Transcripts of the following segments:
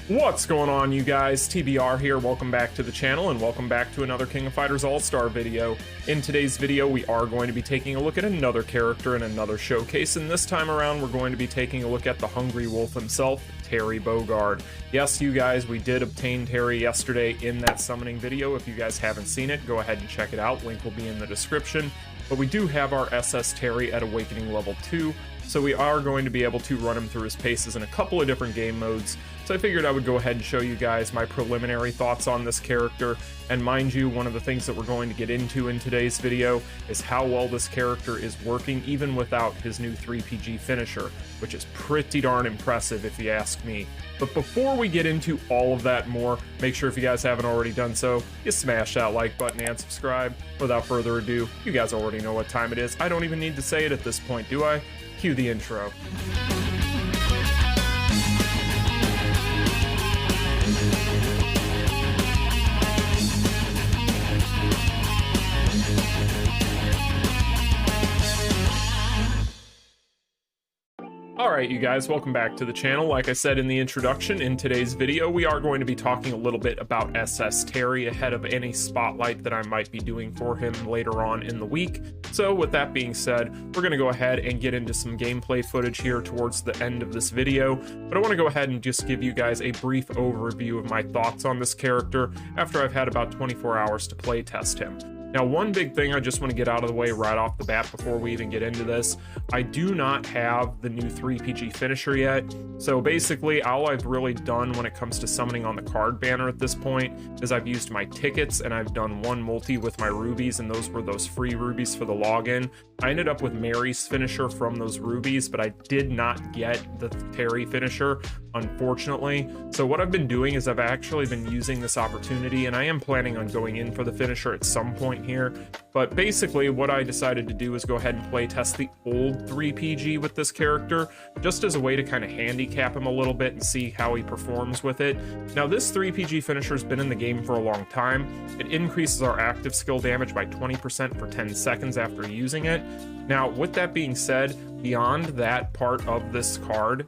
What's going on, you guys? TBR here. Welcome back to the channel and welcome back to another King of Fighters All-Star video. In today's video, we are going to be taking a look at another character in another showcase, and this time around we're going to be taking a look at the Hungry Wolf himself, Terry Bogard. Yes, you guys, we did obtain Terry yesterday in that summoning video. If you guys haven't seen it, go ahead and check it out. Link will be in the description. But we do have our SS Terry at Awakening level 2, so we are going to be able to run him through his paces in a couple of different game modes. So I figured I would go ahead and show you guys my preliminary thoughts on this character. And mind you, one of the things that we're going to get into in today's video is how well this character is working even without his new 3PG finisher, which is pretty darn impressive if you ask me. But before we get into all of that and more, make sure if you guys haven't already done so, you smash that like button and subscribe. Without further ado, you guys already know what time it is. I don't even need to say it at this point, do I? Cue the intro. Alright, you guys, welcome back to the channel. Like I said in the introduction, in today's video we are going to be talking a little bit about SS Terry ahead of any spotlight that I might be doing for him later on in the week. So with that being said, we're going to go ahead and get into some gameplay footage here towards the end of this video, but I want to go ahead and just give you guys a brief overview of my thoughts on this character after I've had about 24 hours to play test him. Now, one big thing I just want to get out of the way right off the bat before we even get into this, I do not have the new 3PG finisher yet. So basically, all I've really done when it comes to summoning on the card banner at this point is I've used my tickets and I've done one multi with my rubies, and those were those free rubies for the login. I ended up with Mary's finisher from those rubies, but I did not get the Terry finisher, unfortunately. So what I've been doing is I've actually been using this opportunity, and I am planning on going in for the finisher at some point here. But basically what I decided to do is go ahead and play test the old 3PG with this character, just as a way to kind of handicap him a little bit and see how he performs with it. Now, this 3PG finisher has been in the game for a long time. It increases our active skill damage by 20% for 10 seconds after using it. Now, with that being said, beyond that part of this card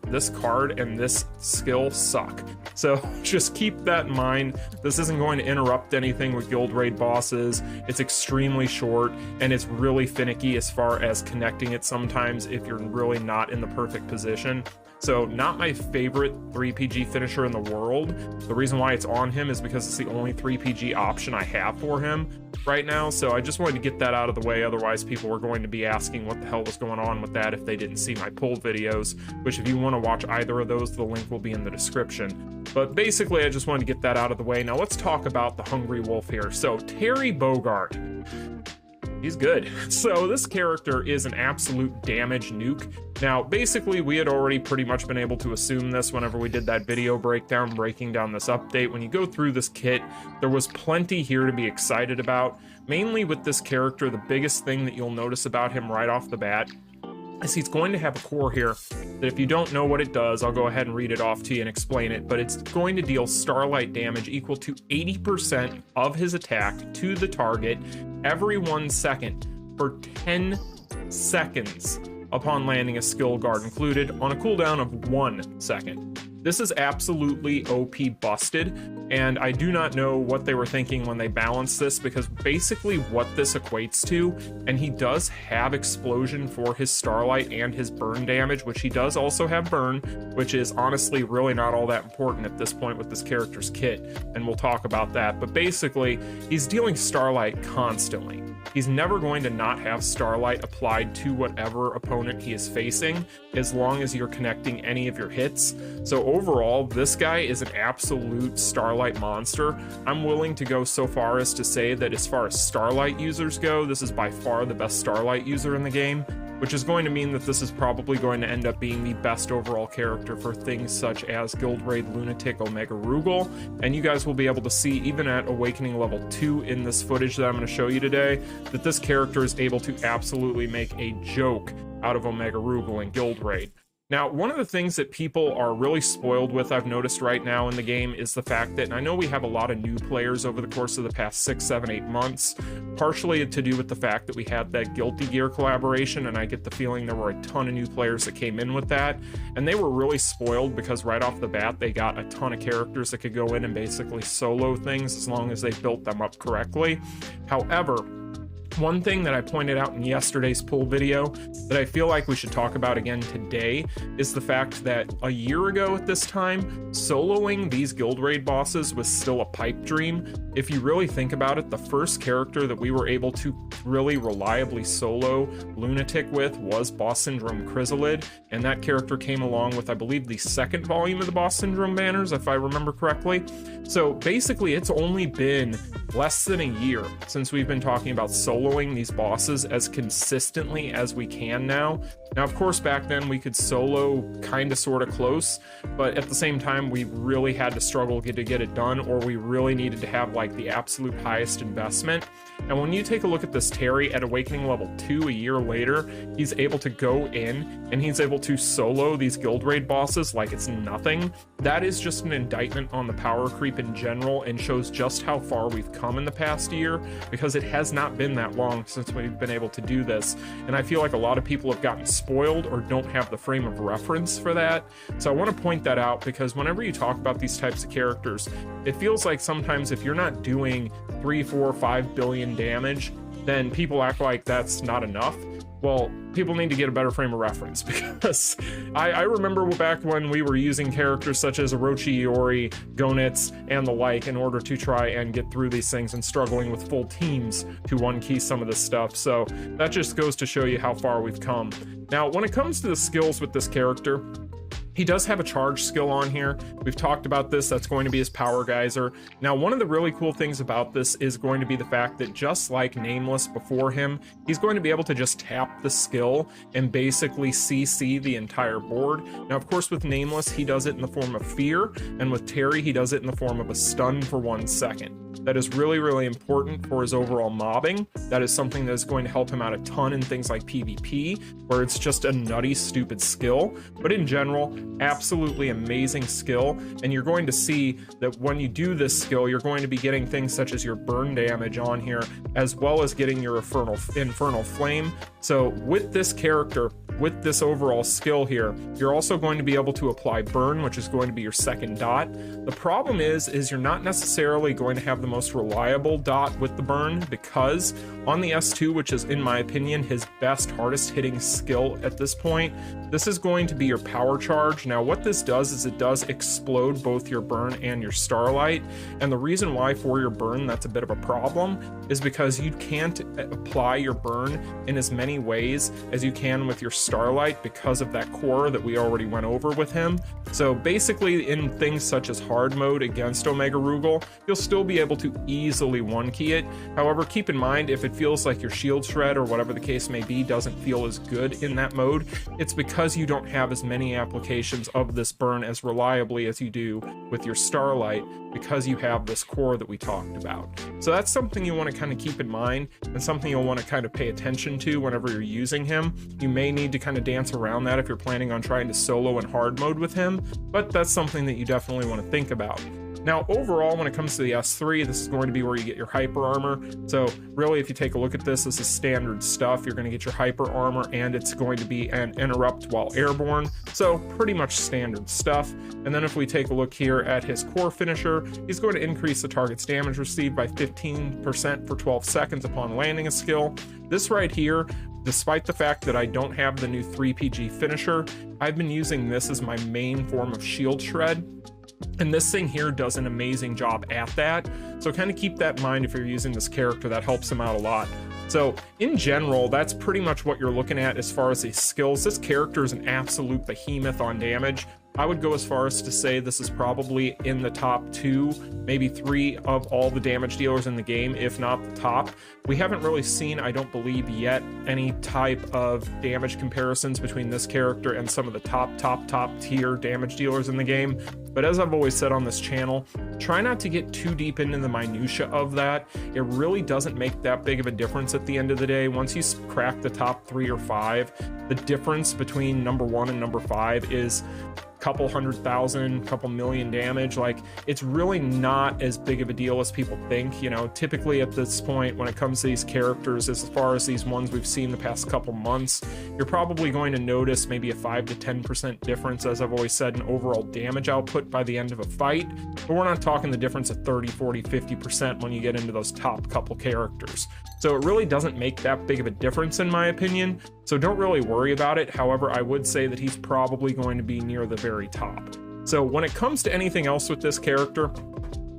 and this skill suck. So just keep that in mind. This isn't going to interrupt anything with guild raid bosses. It's extremely short and it's really finicky as far as connecting it sometimes if you're really not in the perfect position. So not my favorite 3PG finisher in the world. The reason why it's on him is because it's the only 3PG option I have for him right now. So I just wanted to get that out of the way. Otherwise, people were going to be asking what the hell was going on with that if they didn't see my pull videos, which if you want to watch either of those, the link will be in the description. But basically, I just wanted to get that out of the way. Now let's talk about the Hungry Wolf here. So Terry Bogard. He's good. So this character is an absolute damage nuke. Now, basically, we had already pretty much been able to assume this whenever we did that video breakdown, breaking down this update. When you go through this kit, there was plenty here to be excited about. Mainly with this character, the biggest thing that you'll notice about him right off the bat is he's going to have a core here that if you don't know what it does, I'll go ahead and read it off to you and explain it, but it's going to deal starlight damage equal to 80% of his attack to the target every 1 second for 10 seconds upon landing a skill guard included on a cooldown of 1 second. This is absolutely OP busted, and I do not know what they were thinking when they balanced this, because basically what this equates to, and he does have explosion for his starlight and his burn damage, which he does also have burn, which is honestly really not all that important at this point with this character's kit, and we'll talk about that. But basically, he's dealing starlight constantly. He's never going to not have starlight applied to whatever opponent he is facing, as long as you're connecting any of your hits. So overall, this guy is an absolute starlight monster. I'm willing to go so far as to say that as far as starlight users go, this is by far the best starlight user in the game, which is going to mean that this is probably going to end up being the best overall character for things such as Guild Raid Lunatic Omega Rugal. And you guys will be able to see, even at Awakening level 2 in this footage that I'm going to show you today, that this character is able to absolutely make a joke out of Omega Rugal and Guild Raid. Now, one of the things that people are really spoiled with, I've noticed right now in the game, is the fact that, and I know we have a lot of new players over the course of the past 6, 7, 8 months, partially to do with the fact that we had that Guilty Gear collaboration, and I get the feeling there were a ton of new players that came in with that, and they were really spoiled because right off the bat, they got a ton of characters that could go in and basically solo things as long as they built them up correctly. However, one thing that I pointed out in yesterday's pool video that I feel like we should talk about again today is the fact that a year ago at this time, soloing these guild raid bosses was still a pipe dream. If you really think about it, the first character that we were able to really reliably solo LUNATIC with was Boss Syndrome Chrysalid, and that character came along with, I believe, the second volume of the Boss Syndrome banners, if I remember correctly. So basically, it's only been less than a year since we've been talking about soloing these bosses as consistently as we can now. Now, of course, back then we could solo kind of sort of close, but at the same time, we really had to struggle to get it done, or we really needed to have like the absolute highest investment. And when you take a look at this Terry at Awakening level 2 a year later, he's able to go in and he's able to solo these guild raid bosses like it's nothing. That is just an indictment on the power creep in general and shows just how far we've come in the past year, because it has not been that long since we've been able to do this. And I feel like a lot of people have gotten spoiled or don't have the frame of reference for that. So I want to point that out, because whenever you talk about these types of characters, it feels like sometimes if you're not doing 3, 4, 5 billion damage, then people act like that's not enough. Well, people need to get a better frame of reference, because I remember back when we were using characters such as Orochi, Iori, Gonitz, and the like in order to try and get through these things, and struggling with full teams to one-key some of this stuff. So that just goes to show you how far we've come. Now, when it comes to the skills with this character, he does have a charge skill on here. We've talked about this. That's going to be his power geyser. Now, one of the really cool things about this is going to be the fact that just like Nameless before him, he's going to be able to just tap the skill and basically CC the entire board. Now, of course, with Nameless, he does it in the form of fear, and with Terry, he does it in the form of a stun for 1 second. That is really, really important for his overall mobbing. That is something that is going to help him out a ton in things like PvP, where it's just a nutty, stupid skill. But in general, absolutely amazing skill. And you're going to see that when you do this skill, you're going to be getting things such as your burn damage on here, as well as getting your infernal flame. So with this character, with this overall skill here, you're also going to be able to apply burn, which is going to be your second dot. The problem is you're not necessarily going to have the most reliable dot with the burn, because on the S2, which is in my opinion his best, hardest hitting skill at this point, this is going to be your power charge. Now what this does is it does explode both your burn and your starlight, and the reason why for your burn that's a bit of a problem is because you can't apply your burn in as many ways as you can with your starlight because of that core that we already went over with him. So basically in things such as hard mode against Omega Rugal, you'll still be able to easily one-key it. However, keep in mind, if it feels like your shield shred or whatever the case may be doesn't feel as good in that mode, it's because you don't have as many applications of this burn as reliably as you do with your starlight, because you have this core that we talked about. So that's something you want to kind of keep in mind, and something you'll want to kind of pay attention to whenever you're using him. You may need to kind of dance around that if you're planning on trying to solo in hard mode with him, but that's something that you definitely want to think about. Now, overall, when it comes to the S3, this is going to be where you get your hyper armor. So really, if you take a look at this, this is standard stuff. You're going to get your hyper armor, and it's going to be an interrupt while airborne. So pretty much standard stuff. And then if we take a look here at his core finisher, he's going to increase the target's damage received by 15% for 12 seconds upon landing a skill. This right here, despite the fact that I don't have the new 3PG finisher, I've been using this as my main form of shield shred. And this thing here does an amazing job at that. So kind of keep that in mind if you're using this character. That helps him out a lot. So in general, that's pretty much what you're looking at as far as these skills. This character is an absolute behemoth on damage. I would go as far as to say this is probably in the top 2, maybe 3 of all the damage dealers in the game, if not the top. We haven't really seen, I don't believe yet, any type of damage comparisons between this character and some of the top tier damage dealers in the game. But as I've always said on this channel, try not to get too deep into the minutia of that. It really doesn't make that big of a difference at the end of the day. Once you crack the top 3 or 5, the difference between number 1 and number 5 is couple 100,000, couple million damage. Like, it's really not as big of a deal as people think. You know, typically at this point, when it comes to these characters, as far as these ones we've seen the past couple months, you're probably going to notice maybe a 5 to 10% difference, as I've always said, in overall damage output by the end of a fight. But we're not talking the difference of 30, 40, 50% when you get into those top couple characters. So it really doesn't make that big of a difference in my opinion. So don't really worry about it. However, I would say that he's probably going to be near the very top. So when it comes to anything else with this character,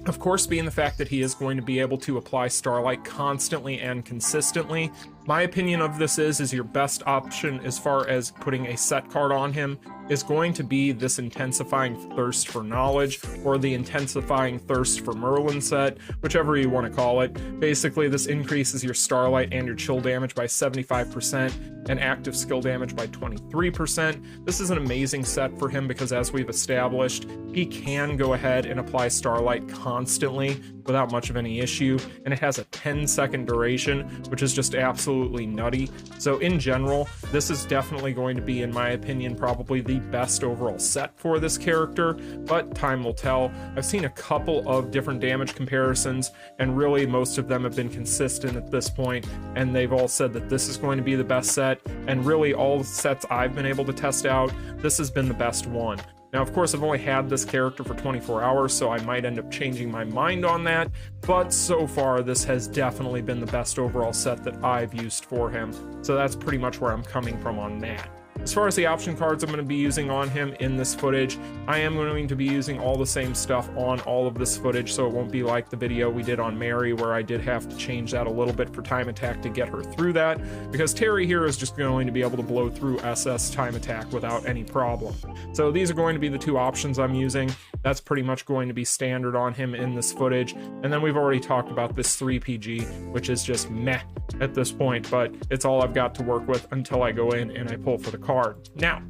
of course, being the fact that he is going to be able to apply Starlight constantly and consistently, my opinion of this is your best option as far as putting a set card on him is going to be this Intensifying Thirst for Knowledge, or the Intensifying Thirst for Merlin set, whichever you want to call it. Basically, this increases your Starlight and your chill damage by 75% and active skill damage by 23%. This is an amazing set for him because, as we've established, he can go ahead and apply Starlight constantly without much of any issue, and it has a 10-second duration, which is just absolutely nutty. So in general, this is definitely going to be, in my opinion, probably the best overall set for this character, but time will tell. I've seen a couple of different damage comparisons, and really most of them have been consistent at this point, and they've all said that this is going to be the best set, and really all the sets I've been able to test out, this has been the best one. Now, of course, I've only had this character for 24 hours, so I might end up changing my mind on that, but so far, this has definitely been the best overall set that I've used for him. So that's pretty much where I'm coming from on that. As far as the option cards I'm going to be using on him in this footage, I am going to be using all the same stuff on all of this footage, so it won't be like the video we did on Mary, where I did have to change that a little bit for time attack to get her through that, because Terry here is just going to be able to blow through SS time attack without any problem. So these are going to be the 2 options I'm using. That's pretty much going to be standard on him in this footage. And then we've already talked about this 3PG, which is just meh at this point, but it's all I've got to work with until I go in and I pull for the card. Now,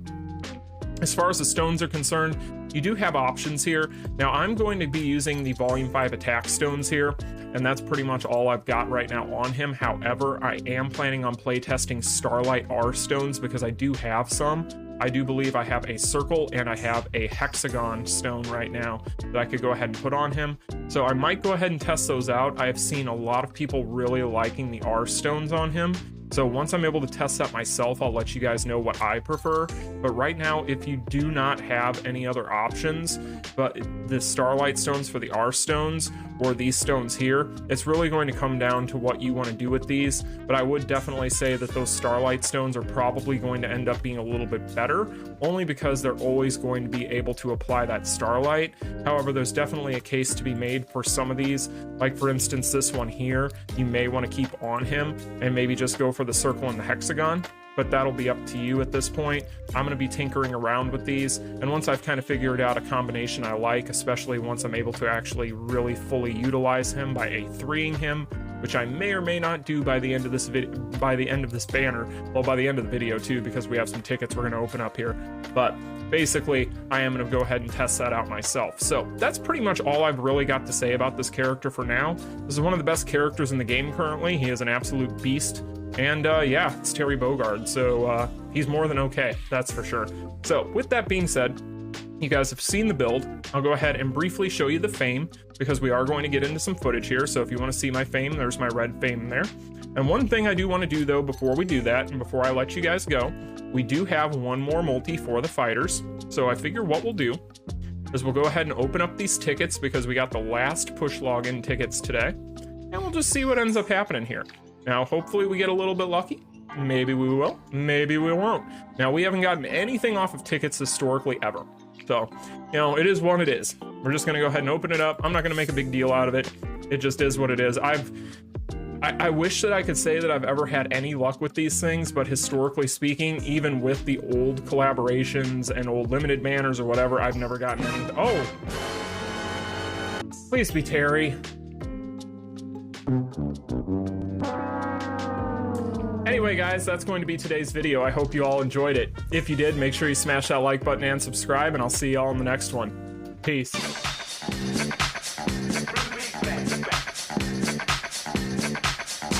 as far as the stones are concerned, you do have options here. Now, I'm going to be using the Volume 5 attack stones here, and that's pretty much all I've got right now on him. However, I am planning on playtesting Starlight R stones because I do have some. I do believe I have a circle and I have a hexagon stone right now that I could go ahead and put on him. So I might go ahead and test those out. I have seen a lot of people really liking the R stones on him. So once I'm able to test that myself, I'll let you guys know what I prefer. But right now, if you do not have any other options, but the Starlight stones for the R stones or these stones here, it's really going to come down to what you want to do with these. But I would definitely say that those Starlight stones are probably going to end up being a little bit better, only because they're always going to be able to apply that Starlight. However, there's definitely a case to be made for some of these. Like for instance, this one here, you may want to keep on him and maybe just go for the circle and the hexagon, but that'll be up to you at this point. I'm going to be tinkering around with these, and once I've kind of figured out a combination I like, especially once I'm able to actually really fully utilize him by A3ing him, which I may or may not do by the end of this banner, well, by the end of the video too, because we have some tickets we're going to open up here. But basically, I am going to go ahead and test that out myself. So that's pretty much all I've really got to say about this character for now. This is one of the best characters in the game currently. He is an absolute beast. And yeah, it's Terry Bogard, so he's more than okay, that's for sure. So with that being said, you guys have seen the build. I'll go ahead and briefly show you the fame, because we are going to get into some footage here. So if you want to see my fame, there's my red fame there. And one thing I do want to do though, before we do that, and before I let you guys go, we do have one more multi for the fighters. So I figure what we'll do is we'll go ahead and open up these tickets, because we got the last push login tickets today, and we'll just see what ends up happening here. Now, hopefully we get a little bit lucky. Maybe we will, maybe we won't. Now, we haven't gotten anything off of tickets historically ever. So, you know, it is what it is. We're just gonna go ahead and open it up. I'm not gonna make a big deal out of it. It just is what it is. I wish that I could say that I've ever had any luck with these things, but historically speaking, even with the old collaborations and old limited banners or whatever, I've never gotten anything. Oh! Please be Terry. Anyway, guys, that's going to be today's video. I hope you all enjoyed it. If you did, make sure you smash that like button and subscribe, and I'll see you all in the next one. Peace.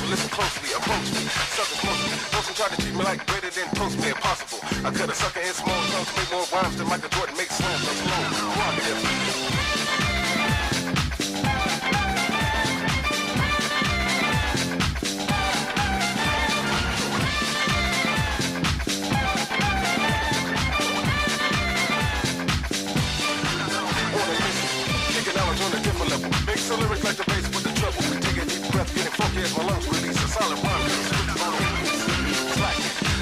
Listen closely, approach me. Suckers mostly. Most try to treat me like greater than toast me impossible. I cut a sucker in small chunks, make more rhymes than Michael Jordan makes slams. I'm slow. On a different level. Mix the lyrics like the bass with the treble. Take a deep breath, getting funky as my lungs release a solid rhyme. Slack.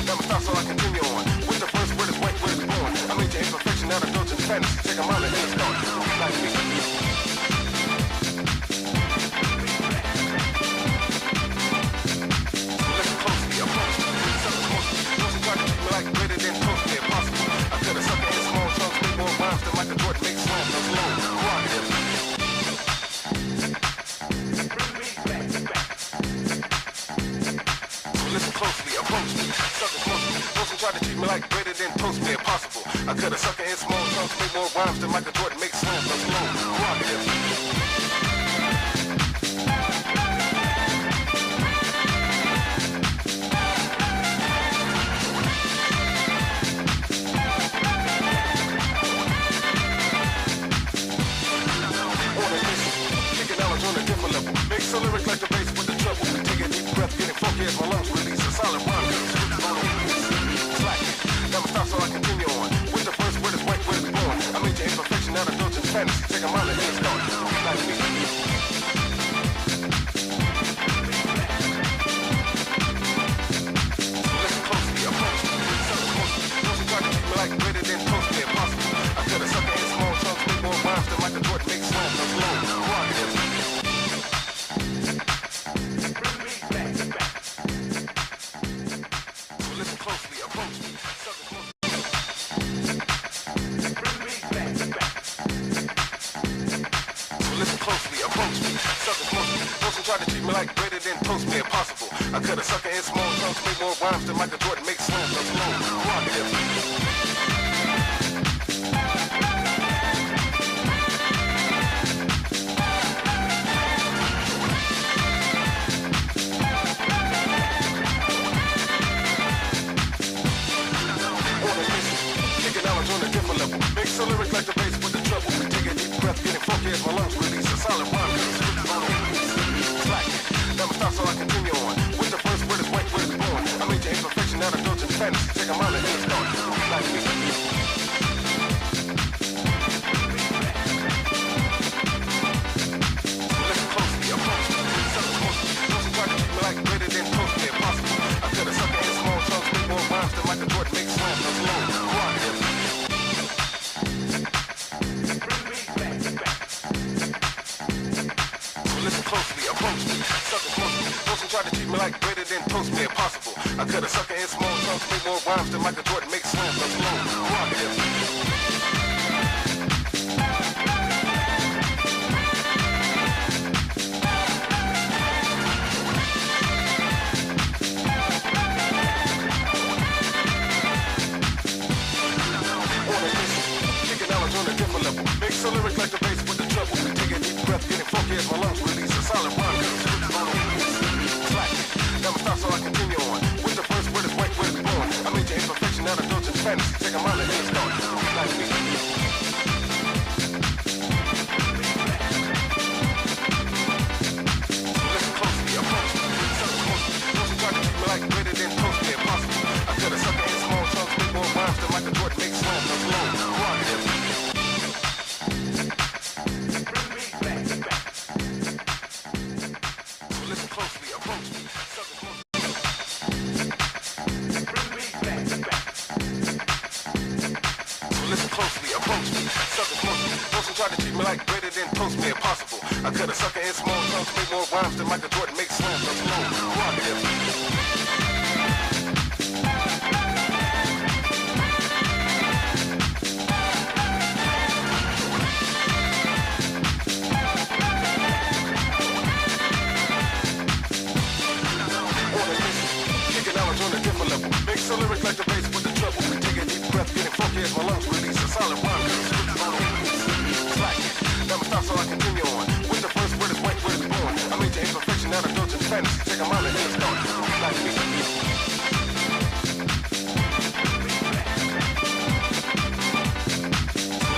Never stop, so I continue on. With the first word is wet, where it's born. I made your imperfection out of indulgent fantasy. Take a mind and it's gone. Like me. Listen closely, approach me. Suckers mostly. Those who try to treat me like greater than toast me impossible. I cut a sucker in small chunks, make more rhymes than Michael Jordan makes slams. I'm slow. Listen closely, approach me. Suckers mostly. Those who try to treat me like greater than toast me impossible. I cut a sucker in small chunks, make more rhymes than Michael Jordan makes slams. I'm slow. On a different level. Mix the lyrics like the bass with the treble. Take a deep breath, getting funky as my lungs release a solid rhyme. Slack. Never stop, so I continue on. With the first word is white, where it's born. I made your imperfection out of indulgent fantasy. Take a mind and it's gone. Like me. Listen closely, approach me. Suckers mostly. Those who try to treat me like greater than toast me impossible. I cut a sucker in small chunks, make more rhymes than Michael Jordan makes slams. I'm slow. Listen closely, approach me. Suckers mostly. Listen closely, approach me. Suckers mostly. Those who try to treat me like greater than toast me impossible. I cut a sucker in small chunks, make more rhymes than Michael Jordan makes slams. I'm slow. On a different level. Mix the lyrics like the bass with the treble. Take a deep breath, getting funky as my lungs release a solid rhyme. Slack. Never stop, so I continue on. With the first word is white, where it's born. I made your imperfection out of indulgent fantasy. Take a mind and it's gone. Like me. Listen closely, approach me. Suckers mostly. Those who try to treat me like greater than toast me impossible. I cut a sucker in small chunks, make more rhymes than Michael Jordan makes slams. I'm slow. Listen closely, approach me. Suckers mostly. Those who try to treat me like greater than toast me impossible. I cut a sucker in small chunks, make more rhymes than Michael Jordan makes slams. I'm slow. On a different level. Mix the lyrics like the bass with the treble. Take a deep breath, getting funky as my lungs release a solid rhyme. Slack. Never stop, so I continue on. With the first word is white, where it's born. I made your imperfection out of indulgent fantasy. Take a mind and it's gone. Like me. Listen closely, approach me. Suckers mostly. Those who try to treat me like greater than toast me impossible. I cut a sucker in small chunks, make more rhymes than Michael Jordan makes slams. I'm slow. Listen closely, approach me. Suckers mostly. Listen closely, approach me. Suckers mostly. Those who try to treat me like greater than toast me impossible. I cut a sucker in small chunks, make more rhymes than Michael Jordan makes slams. I'm slow. On a different level. Mix the lyrics like the bass with the treble. Take a deep breath, getting funky as my lungs release a solid rhyme. fantasy. Take a mind and then start. Like me.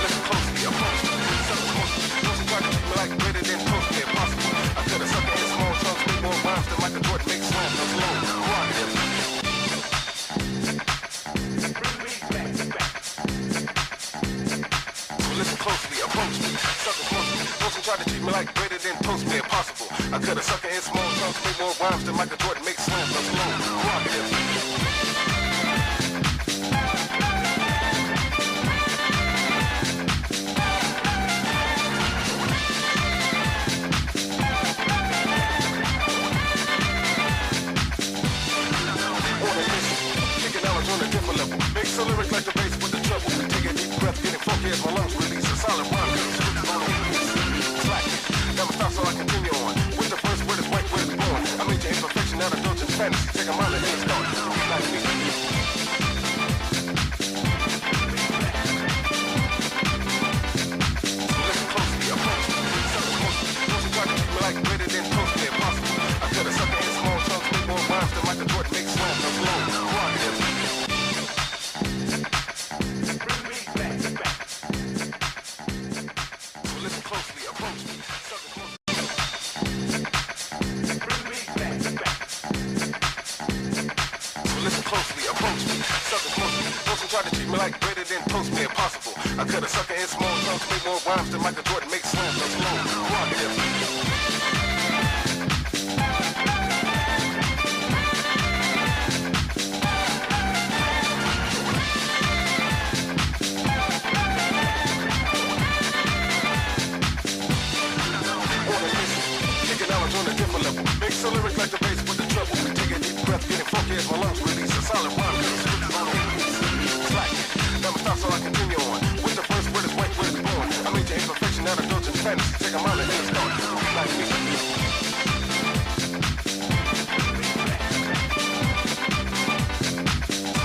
Listen closely, approach me. Suckers mostly try to treat me like greater than toast me impossible. I cut a sucker in small chunks, make more rhymes than Michael Jordan makes slams. I'm slow. Rock this. Listen closely, approach me. Suckers mostly try to treat me like greater than toast me impossible. I cut a sucker in small chunks, make more rhymes than Michael Jordan makes slams. I'm slow. Rock this. Mix the lyrics like the bass with the treble. Take a deep breath, getting funky as my lungs release a solid rhyme. Slack it. Never stop, so I continue on. With the first word is white, word is born. I made your imperfection out of indulgent fantasy. Take a mind and then start. Like me. Listen closely, approach me. Suckers mostly try to treat me like greater than toast me impossible. I cut a sucker in small chunks, make more rhymes than Michael Jordan makes slams. I'm slow. Rock this. Listen closely, approach me. Suckers Listen closely, approach me. Suckers mostly try to treat me like greater than toast me impossible. I cut a sucker in small chunks, make more rhymes than Michael Jordan makes slams. I'm slow. Rock this. Mix the lyrics like the bass with the treble. Take a deep breath, getting funky as my lungs release a solid rhyme. Slack it. Never stop, so I continue on. With the first word is white, word is born. I made your imperfection out of indulgent fantasy. Take a mind and then start. Like me.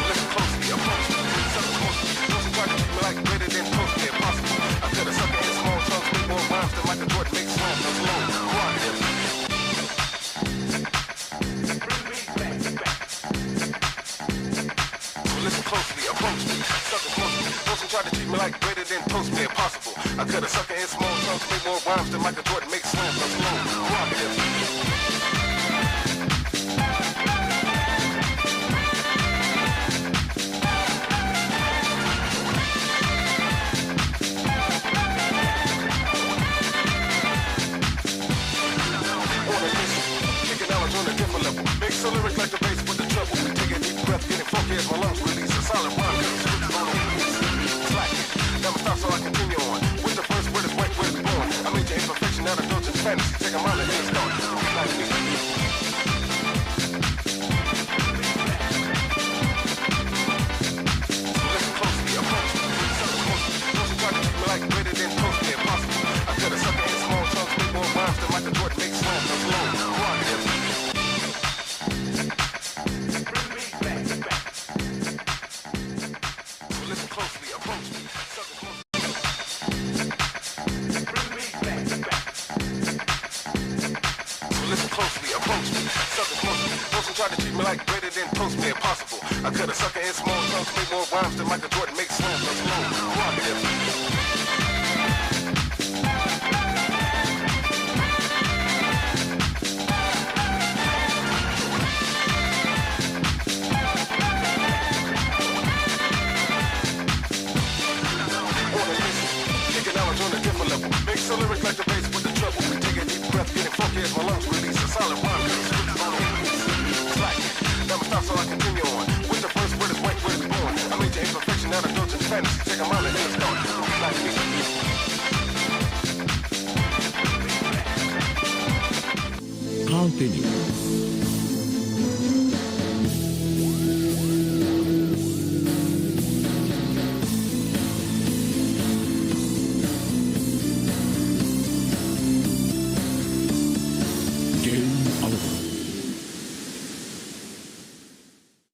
Listen closely, approach me. Suckers mostly try to treat me like greater than toast me impossible. I cut a sucker in small chunks, make more rhymes than Michael Jordan makes slams. I'm slow. Rock this. Listen closely, approach me. Suckers mostly try to treat me like greater than toast me impossible. I cut a sucker in small chunks, make more rhymes than Michael Jordan makes slams. I'm slow. Rock this. Mix the lyrics like the bass with the treble. Take a deep breath, getting funky as my lungs release a solid rhyme. Slack it. Never stop, so I continue on. With the first word is white, word is born. I made your imperfection out of indulgent fantasy. Take a mind and then start. Like me. Listen closely, approach me. Suckers mostly try to treat me like greater than toast me impossible. I cut a sucker in small chunks, make more rhymes than Michael Jordan makes slams. I'm slow. Rock this. Listen closely, approach me. Suckers Listen closely, approach me. Suckers mostly try to treat me like greater than toast me impossible. I cut a sucker in small chunks, make more rhymes than Michael Jordan makes slams. I'm slow. Rock this. Mix the lyrics like the bass with the treble. Take a deep breath, getting funky as my lungs release a solid rhyme. Slack it. Never stop, so I continue on. With the first word is white, word is born. I made your imperfection out of indulgent fantasy. Take a mind and then start. Like me. Continue.